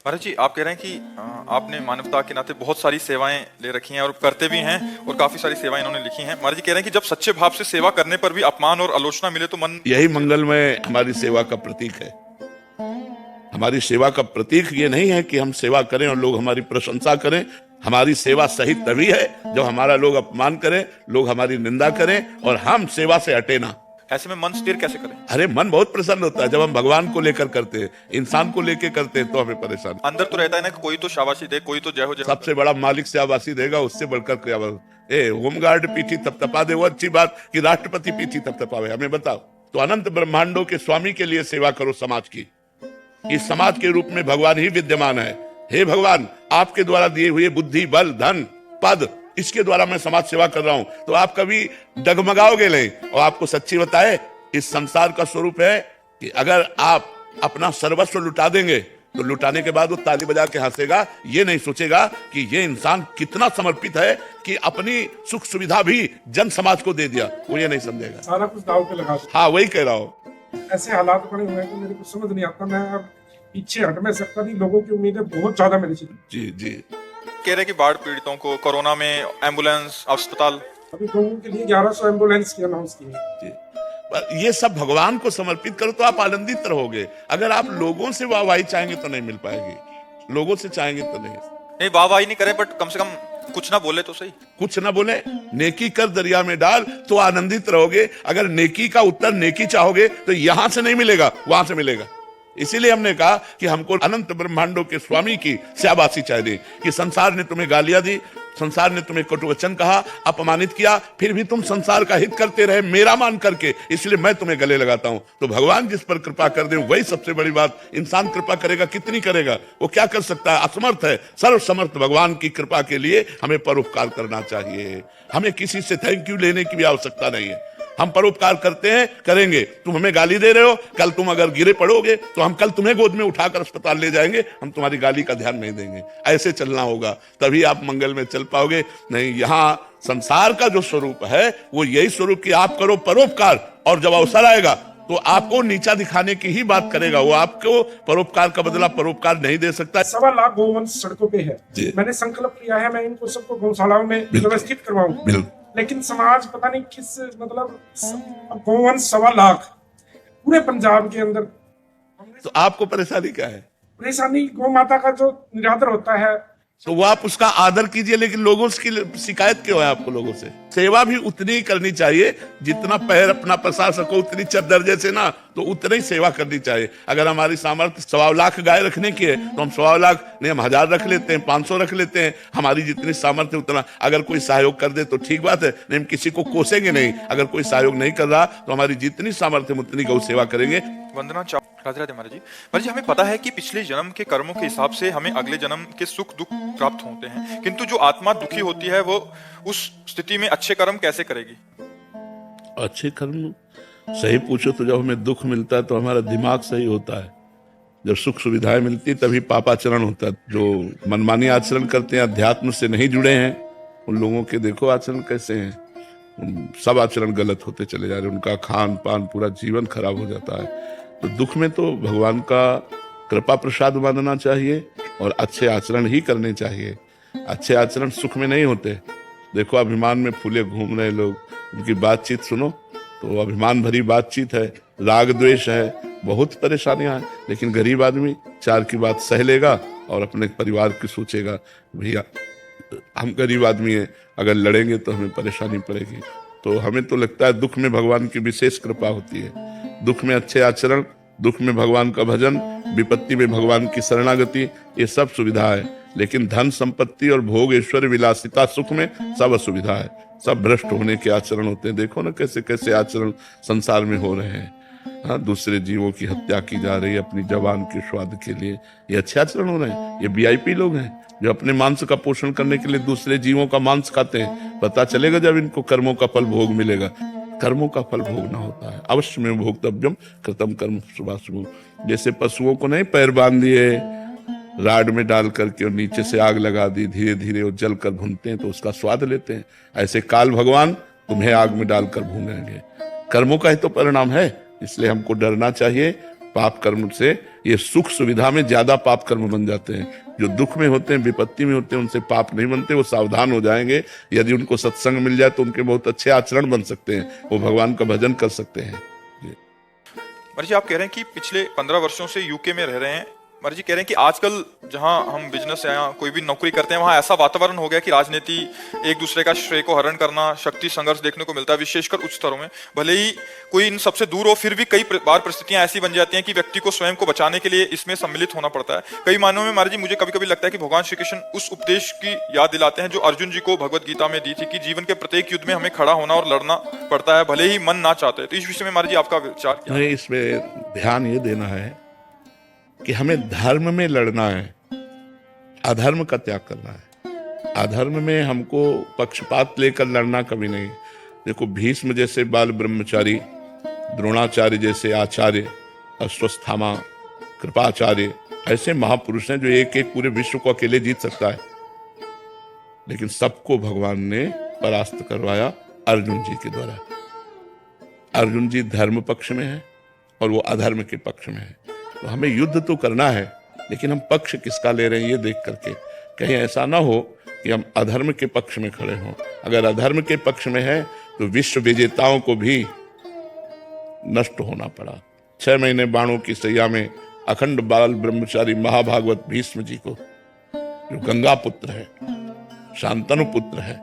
महाराज जी, आप कह रहे हैं कि आपने मानवता के नाते बहुत सारी सेवाएं ले रखी हैं और करते भी हैं, और काफी सारी सेवाएं इन्होंने लिखी हैं। महाराज जी कह रहे हैं कि जब सच्चे भाव से सेवा करने पर भी अपमान और आलोचना मिले तो मन यही मंगलमय हमारी सेवा का प्रतीक है। हमारी सेवा का प्रतीक ये नहीं है कि हम सेवा करें और लोग हमारी प्रशंसा करें। हमारी सेवा सही तभी है जब हमारा लोग अपमान करें, लोग हमारी निंदा करें और हम सेवा से हटे ना। ऐसे में मन स्थिर कैसे करें? अरे मन बहुत प्रसन्न होता है जब हम भगवान को लेकर करते हैं, इंसान को लेकर करते हैं तो हमें परेशान। अंदर तो रहता है ना कि कोई तो शाबाशी दे, कोई तो जय हो जय हो। सबसे बड़ा मालिक शाबाशी देगा, उससे बढ़कर क्या बात। होमगार्ड पीठी थपथपा दे वो अच्छी बात कि राष्ट्रपति पीठी थपथपावे? हमें बताओ। तो अनंत ब्रह्मांडों के स्वामी के लिए सेवा करो समाज की। इस समाज के रूप में भगवान ही विद्यमान है। हे भगवान, आपके द्वारा दिए हुए बुद्धि, बल, धन, पद, इसके द्वारा मैं समाज सेवा कर रहा हूं, तो आप कभी डगमगाओगे नहीं। और आपको सच्ची बताए, इस संसार का स्वरूप है कि अगर आप अपना सर्वस्व लुटा देंगे तो लुटाने के बाद वो ताली बजा के हंसेगा, ये नहीं सोचेगा कि ये इंसान कितना समर्पित है कि अपनी सुख सुविधा भी जन समाज को दे दिया। वो ये नहीं समझेगा, सारा कुछ दाव पे लगा हाँ वही कह रहा हूं। ऐसे हालात बने हुए हैं कि मेरे को समझ नहीं आता। मैं अब पीछे हट नहीं सकता। नहीं, लोगों की उम्मीदें बहुत ज्यादा मेरे से। जी जी। कह रहे हैं कि बाढ़ पीड़ितों को कोरोना में एम्बुलेंस, अस्पताल, अभी लोगों के लिए 1100 एम्बुलेंस की अनाउंस की है। जी। पर ये सब भगवान को समर्पित करो तो आप आनंदित रहोगे। अगर आप लोगों से वाहवाही चाहेंगे तो नहीं मिल पाएगी, लोगों से चाहेंगे तो नहीं। नहीं वाहवाही नहीं करें, बट कम से कम कुछ ना बोले तो सही। कुछ ना बोले, नेकी कर दरिया में डाल तो आनंदित रहोगे। अगर नेकी का उत्तर नेकी चाहोगे तो यहां से नहीं मिलेगा, वहां से मिलेगा। इसीलिए हमने कहा कि हमको अनंत ब्रह्मांडों के स्वामी की शाबाशी चाहिए कि संसार ने तुम्हें गालियां दी, संसार ने तुम्हें कटु वचन कहा, अपमानित किया, फिर भी तुम संसार का हित करते रहे मेरा मान करके, इसलिए मैं तुम्हें गले लगाता हूं। तो भगवान जिस पर कृपा कर दे वही सबसे बड़ी बात। इंसान कृपा करेगा, कितनी करेगा, वो क्या कर सकता है, असमर्थ है। सर्वसमर्थ भगवान की कृपा के लिए हमें परोपकार करना चाहिए। हमें किसी से थैंक यू लेने की भी आवश्यकता नहीं है। हम परोपकार करते हैं, करेंगे। तुम हमें गाली दे रहे हो, कल तुम अगर गिरे पड़ोगे तो हम कल तुम्हें गोद में उठाकर अस्पताल ले जाएंगे, हम तुम्हारी गाली का ध्यान नहीं देंगे। ऐसे चलना होगा, तभी आप मंगल में चल पाओगे। नहीं, यहाँ संसार का जो स्वरूप है वो यही स्वरूप कि आप करो परोपकार, और जब अवसर आएगा तो आपको नीचा दिखाने की ही बात करेगा। वो आपको परोपकार का बदला परोपकार नहीं दे सकता। 1.25 लाख गौवंश सड़कों पे है। मैंने संकल्प लिया है, मैं इनको सबको गौशालाओं में व्यवस्थित करवाऊंगा। लेकिन समाज पता नहीं किस, मतलब गौवंश 1.25 लाख पूरे पंजाब के अंदर। तो आपको परेशानी क्या है? परेशानी गौ माता का जो निरादर होता है, तो वो आप उसका आदर कीजिए, लेकिन लोगों की शिकायत क्यों है आपको? लोगों से सेवा भी उतनी ही करनी चाहिए जितना पैर अपना पसार सको, उतनी चद्दर जैसे ना, तो उतनी ही सेवा करनी चाहिए। अगर हमारी सामर्थ्य 1.25 लाख गाय रखने की है तो हम 1.25 लाख नहीं, हम 1000 रख लेते हैं, 500 रख लेते हैं। हमारी जितनी सामर्थ्य उतना, अगर कोई सहयोग कर दे तो ठीक बात है, नहीं हम किसी को कोसेंगे नहीं। अगर कोई सहयोग नहीं कर रहा तो हमारी जितनी सामर्थ्य उतनी गौ सेवा करेंगे। वंदना। राधे राधे महाराज जी। महाराज जी, हमें पता है कि पिछले जन्म के कर्मों के हिसाब से हमें अगले जन्म के सुख दुख प्राप्त होते हैं, किंतु जो आत्मा दुखी होती है वो उस स्थिति में अच्छे कर्म कैसे करेगी? अच्छे कर्म सही पूछो तो जब हमें दुख मिलता है तो हमारा दिमाग सही होता है। जब सुख सुविधाएं मिलती तभी पापाचरण होता है। जो मनमानी आचरण करते हैं, अध्यात्म से नहीं जुड़े हैं, उन लोगों के देखो आचरण कैसे हैं। सब आचरण गलत होते चले जा रहे हैं, उनका खान पान पूरा जीवन खराब हो जाता है। तो दुख में तो भगवान का कृपा प्रसाद मानना चाहिए और अच्छे आचरण ही करने चाहिए। अच्छे आचरण सुख में नहीं होते। देखो अभिमान में फूले घूम रहे लोग, उनकी बातचीत सुनो तो अभिमान भरी बातचीत है, राग द्वेष है, बहुत परेशानियां हैं। लेकिन गरीब आदमी 4 की बात सह लेगा और अपने परिवार की सोचेगा, भैया हम गरीब आदमी हैं, अगर लड़ेंगे तो हमें परेशानी पड़ेगी। तो हमें तो लगता है दुख में भगवान की विशेष कृपा होती है। दुख में अच्छे आचरण, दुख में भगवान का भजन, विपत्ति में भगवान की शरणागति, ये सब सुविधा है। लेकिन धन संपत्ति और भोग ऐश्वर्य विलासिता सुख में सब असुविधा है, सब भ्रष्ट होने के आचरण होते हैं। देखो ना कैसे कैसे आचरण संसार में हो रहे हैं। हाँ, दूसरे जीवों की हत्या की जा रही है अपनी जवान के स्वाद के लिए, ये अच्छे आचरण हो रहे हैं। ये वीआईपी लोग हैं जो अपने मांस का पोषण करने के लिए दूसरे जीवों का मांस खाते हैं। पता चलेगा जब इनको कर्मों का फल भोग मिलेगा। कर्मों का फल भोगना होता है, अवश्य में भोक्तव्यम कृतम कर्म शुभाशुभ। जैसे पशुओं को नहीं पैर बांध दिए राड में डाल करके और नीचे से आग लगा दी, धीरे धीरे वो जल कर भूनते हैं तो उसका स्वाद लेते हैं, ऐसे काल भगवान तुम्हें आग में डालकर भूनेंगे। कर्मों का ही तो परिणाम है, इसलिए हमको डरना चाहिए पाप कर्म से ये सुख सुविधा में ज्यादा पाप कर्म बन जाते हैं। जो दुख में होते हैं, विपत्ति में होते हैं, उनसे पाप नहीं बनते, वो सावधान हो जाएंगे। यदि उनको सत्संग मिल जाए तो उनके बहुत अच्छे आचरण बन सकते हैं, वो भगवान का भजन कर सकते हैं। महाराज जी, आप कह रहे हैं कि पिछले 15 वर्षों से यूके में रह रहे हैं। महाराज जी कह रहे हैं कि आजकल जहां हम बिजनेस या कोई भी नौकरी करते हैं, वहां ऐसा वातावरण हो गया कि राजनीति, एक दूसरे का श्रेय को हरण करना, शक्ति संघर्ष देखने को मिलता है, विशेषकर उच्च स्तरों में। भले ही कोई इन सबसे दूर हो, फिर भी कई बार परिस्थितियां ऐसी बन जाती हैं कि व्यक्ति को स्वयं को बचाने के लिए इसमें सम्मिलित होना पड़ता है। कई मायनों में महाराज जी मुझे कभी कभी लगता है कि भगवान श्री कृष्ण उस उपदेश की याद दिलाते हैं जो अर्जुन जी को भगवत गीता में दी थी कि जीवन के प्रत्येक युद्ध में हमें खड़ा होना और लड़ना पड़ता है, भले ही मन ना चाहते। तो इस विषय में महाराज जी आपका विचार क्या है? इसमें ध्यान ये देना है कि हमें धर्म में लड़ना है, अधर्म का त्याग करना है। अधर्म में हमको पक्षपात लेकर लड़ना कभी नहीं। देखो, भीष्म जैसे बाल ब्रह्मचारी, द्रोणाचार्य जैसे आचार्य, अश्वत्थामा, कृपाचार्य, ऐसे महापुरुष हैं जो एक एक पूरे विश्व को अकेले जीत सकता है, लेकिन सबको भगवान ने परास्त करवाया अर्जुन जी के द्वारा। अर्जुन जी धर्म पक्ष में है और वो अधर्म के पक्ष में है। तो हमें युद्ध तो करना है, लेकिन हम पक्ष किसका ले रहे हैं ये देख करके। कहीं ऐसा ना हो कि हम अधर्म के पक्ष में खड़े हों। अगर अधर्म के पक्ष में है तो विश्व विजेताओं को भी नष्ट होना पड़ा। 6 महीने बाणों की सैया में अखंड बाल ब्रह्मचारी महाभागवत भीष्म जी को, जो गंगा पुत्र है, शांतनु पुत्र है,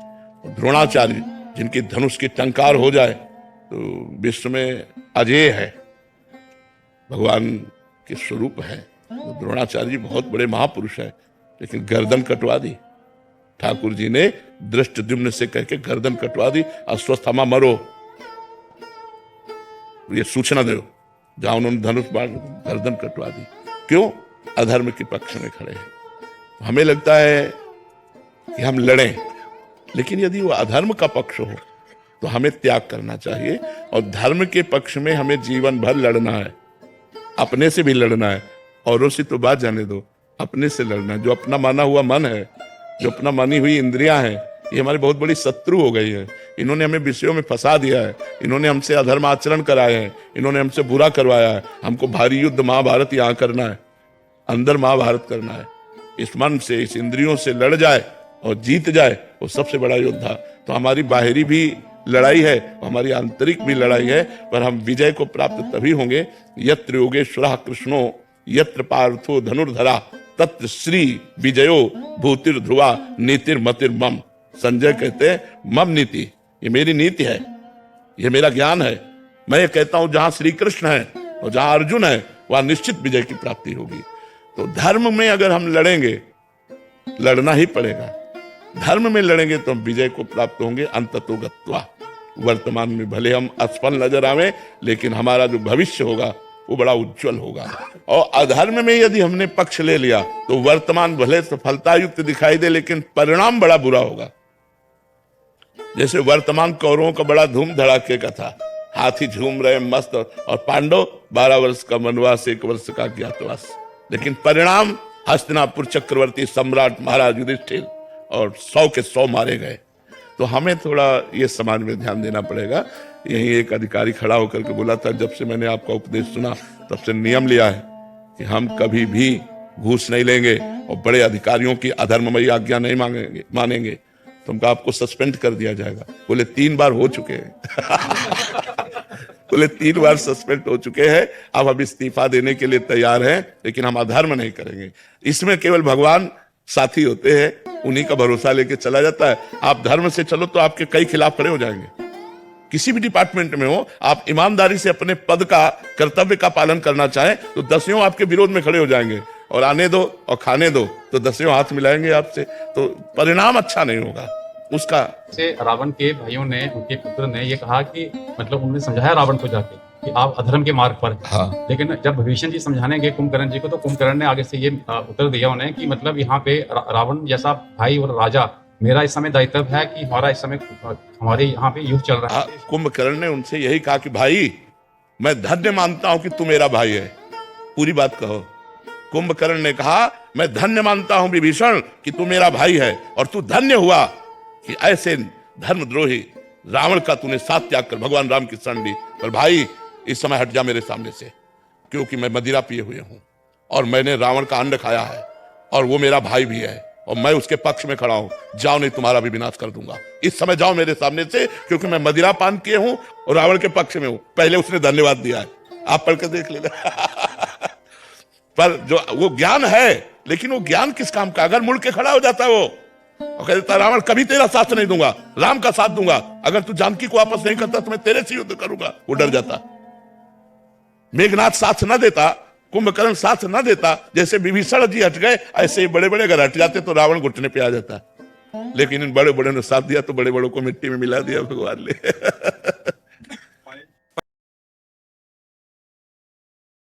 द्रोणाचार्य जिनकी धनुष की टंकार हो जाए तो विश्व में अजेय है, भगवान के स्वरूप है। तो द्रोणाचार्य जी बहुत बड़े महापुरुष है, लेकिन गर्दन कटवा दी ठाकुर जी ने, दृष्टद्युम्न से कह के गर्दन कटवा दी। अश्वत्थामा मरो, ये सूचना दो, जहां उन्होंने धनुष बाण गर्दन कटवा दी। क्यों? अधर्म के पक्ष में खड़े हैं। हमें लगता है कि हम लड़ें, लेकिन यदि वो अधर्म का पक्ष हो तो हमें त्याग करना चाहिए, और धर्म के पक्ष में हमें जीवन भर लड़ना है। अपने से भी लड़ना है, औरों से तो बात जाने दो, अपने से लड़ना है। जो अपना माना हुआ मन है, जो अपना मानी हुई इंद्रियां हैं, ये हमारी बहुत बड़ी शत्रु हो गई है। इन्होंने हमें विषयों में फंसा दिया है, इन्होंने हमसे अधर्म आचरण कराए हैं, इन्होंने हमसे बुरा करवाया है। हमको भारी युद्ध महाभारत यहाँ करना है, अंदर महाभारत करना है। इस मन से, इस इंद्रियों से लड़ जाए और जीत जाए, वो सबसे बड़ा योद्धा। तो हमारी बाहरी भी लड़ाई है, हमारी आंतरिक भी लड़ाई है, पर हम विजय को प्राप्त तभी होंगे यत्र योगेश्वरः कृष्णो यत्र पार्थो धनुर्धरा तत्र श्री विजयो भूतिर ध्रुवा नीतिर मतिर मम। संजय कहते हैं मम नीति, ये मेरी नीति है, ये मेरा ज्ञान है। मैं ये कहता हूं जहां श्री कृष्ण है और जहां अर्जुन है, वहां निश्चित विजय की प्राप्ति होगी। तो धर्म में अगर हम लड़ेंगे, लड़ना ही पड़ेगा, धर्म में लड़ेंगे तो हम विजय को प्राप्त होंगे अंततो गत्वा। वर्तमान में भले हम असफल नजर आवे, लेकिन हमारा जो भविष्य होगा वो बड़ा उज्जवल होगा। और अधर्म में यदि हमने पक्ष ले लिया तो वर्तमान भले सफलता युक्त दिखाई दे, लेकिन परिणाम बड़ा बुरा होगा। जैसे वर्तमान कौरवों का बड़ा धूम धड़ाके का था, हाथी झूम रहे मस्त, और पांडव 12 वर्ष का वनवास, 1 वर्ष का ज्ञातवास। लेकिन परिणाम हस्तिनापुर चक्रवर्ती सम्राट महाराज युधिष्ठिर और 100 के 100 मारे गए। तो हमें थोड़ा ये समाज में ध्यान देना पड़ेगा। यही एक अधिकारी खड़ा होकर के बोला था, जब से मैंने आपका उपदेश सुना तब से नियम लिया है कि हम कभी भी घूस नहीं लेंगे और बड़े अधिकारियों की अधर्ममयी आज्ञा नहीं मानेंगे। तो हमको आपको सस्पेंड कर दिया जाएगा। बोले 3 बार हो चुके हैं बोले 3 बार सस्पेंड हो चुके हैं, अब हम इस्तीफा देने के लिए तैयार हैं, लेकिन हम अधर्म नहीं करेंगे। इसमें केवल भगवान साथी होते हैं, उन्हीं का भरोसा लेके चला जाता है। आप धर्म से चलो तो आपके कई खिलाफ खड़े हो जाएंगे। किसी भी डिपार्टमेंट में हो, आप ईमानदारी से अपने पद का, कर्तव्य का पालन करना चाहें तो 10 आपके विरोध में खड़े हो जाएंगे, और आने दो और खाने दो तो 10 हाथ मिलाएंगे आपसे, तो परिणाम अच्छा नहीं होगा उसका। से रावण के भाइयों ने, उनके पुत्र ने ये कहा कि मतलब उन्होंने समझाया रावण को जाके कि आप अधर्म के मार्ग पर हैं। हाँ। लेकिन जब विभीषण जी समझाने गए कुंभकर्ण जी को, तो कुंभकर्ण ने आगे से ये उत्तर दिया उन्हें कि मतलब यहाँ पे रावण जैसा भाई और राजा, मेरा इस समय दायित्व है कि हमारा इस समय हमारे यहाँ पे युद्ध चल रहा है। कुंभकर्ण ने उनसे यही कहा कि भाई, मैं धन्य मानता हूं कि तू मेरा भाई है, पूरी बात कहो। कुंभकर्ण ने कहा, मैं धन्य मानता हूं विभीषण कि तू मेरा भाई है, और तू धन्य हुआ कि ऐसे धर्मद्रोही रावण का तूने साथ त्याग कर भगवान राम की शरण ली। पर भाई, इस समय हट जा मेरे सामने से। क्योंकि मैं मदिरा पिए हुए हूं और मैंने रावण का अन्न खाया है और वो मेरा भाई भी है और मैं उसके पक्ष में खड़ा हूं। जाओ नहीं तुम्हारा भी विनाश कर दूंगा, इस समय जाओ मेरे सामने से, क्योंकि मैं मदिरा पान किए हूं और रावण के पक्ष में हूं। पहले उसने धन्यवाद दिया है, आप पढ़ के देख लेना। पर जो वो ज्ञान है, लेकिन वो ज्ञान किस काम का? अगर मुड़ के खड़ा हो जाता वो और कह देता रावण कभी तेरा साथ नहीं दूंगा, राम का साथ दूंगा, अगर तू जानकी को वापस नहीं करता तो मैं तेरे से युद्ध करूंगा, वो डर जाता। मेघनाथ साथ न देता, कुंभकर्ण साथ न देता, जैसे विभीषण जी हट गए, ऐसे ही बड़े बड़े अगर हट जाते तो रावण घुटने पे आ जाता। लेकिन इन बड़े बड़े ने साथ दिया तो बड़े बड़ों को मिट्टी में मिला दिया भगवान ने।